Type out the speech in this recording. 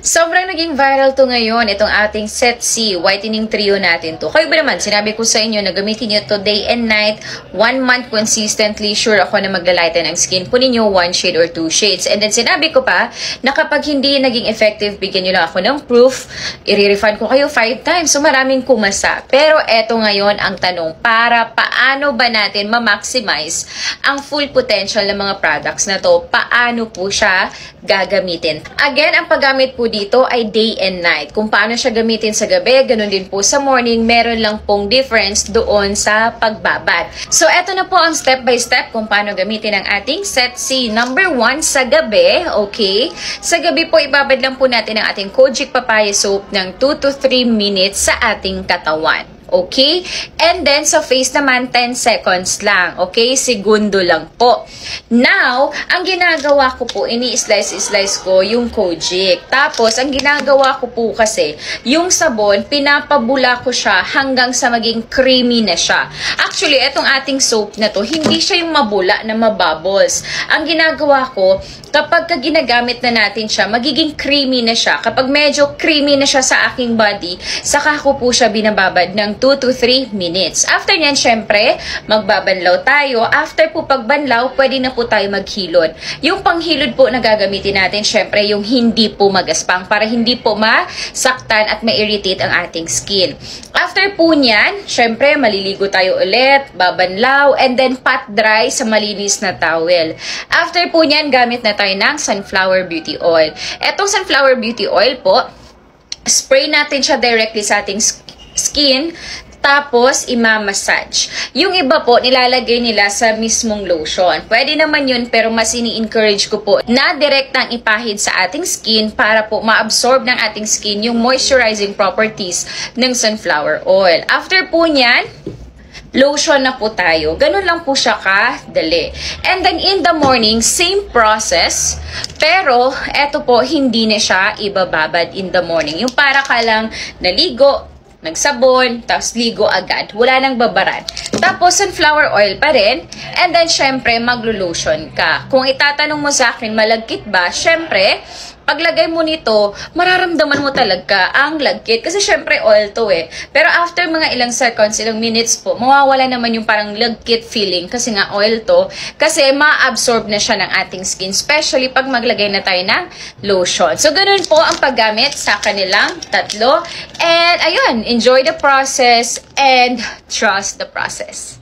Sobrang naging viral to ngayon, itong ating Set C Whitening Trio natin to. Kayo ba naman, sinabi ko sa inyo na gamitin nyo to day and night, 1 month consistently, sure ako na maglalighten ang skin po ninyo, 1 shade or 2 shades. And then sinabi ko pa, na kapag hindi naging effective, bigyan nyo lang ako ng proof, i-refund ko kayo 5 times. So maraming kumasa. Pero eto ngayon ang tanong, para paano ba natin ma-maximize ang full potential ng mga products na to? Paano po siya gagamitin? Again, ang paggamit po dito ay day and night. Kung paano siya gamitin sa gabi, ganun din po sa morning, meron lang pong difference doon sa pagbabad. So, eto na po ang step by step kung paano gamitin ang ating Set C. Number 1, sa gabi, okay? Sa gabi po, ibabad lang po natin ang ating Kojic Papaya Soap ng 2 to 3 minutes sa ating katawan. Okay? And then, sa face naman, 10 seconds lang. Okay? Segundo lang po. Now, ang ginagawa ko po, ini-slice ko yung Kojic. Tapos, ang ginagawa ko po kasi, yung sabon, pinapabula ko siya hanggang sa maging creamy na siya. Actually, etong ating soap na to, hindi siya yung mabula na mabubbles. Ang ginagawa ko, kapag ginagamit na natin siya, magiging creamy na siya. Kapag medyo creamy na siya sa aking body, saka ko po siya binababad ng 2 to 3 minutes. After nyan, syempre, magbabanlaw tayo. After po pagbanlaw, pwede na po tayo maghilod. Yung panghilod po na gagamitin natin, syempre, yung hindi po magaspang para hindi po masaktan at ma-irritate ang ating skin. After po nyan, syempre, maliligo tayo ulit, babanlaw, and then pat dry sa malinis na towel. After po nyan, gamit na tayo ng Sunflower Beauty Oil. Etong Sunflower Beauty Oil po, spray natin siya directly sa ating skin, tapos imamassage. Yung iba po, nilalagay nila sa mismong lotion. Pwede naman yun, pero mas ini-encourage ko po na direktang ipahid sa ating skin para po ma-absorb ng ating skin yung moisturizing properties ng sunflower oil. After po nyan, lotion na po tayo. Ganun lang po siya kadali. And then in the morning, same process. Pero, eto po, hindi na siya ibababad in the morning. Yung para ka lang naligo, nagsabon, tapos ligo agad. Wala nang babaran. Tapos, sunflower oil pa rin. And then, syempre, maglo-lotion ka. Kung itatanong mo sa akin, malagkit ba? Syempre, paglagay mo nito, mararamdaman mo talaga ang lagkit. Kasi syempre oil to eh. Pero after mga ilang seconds, ilang minutes po, mawawala naman yung parang lagkit feeling. Kasi nga oil to. Kasi ma-absorb na siya ng ating skin. Especially pag maglagay na tayo ng lotion. So, ganun po ang paggamit sa kanilang tatlo. And ayun, enjoy the process and trust the process.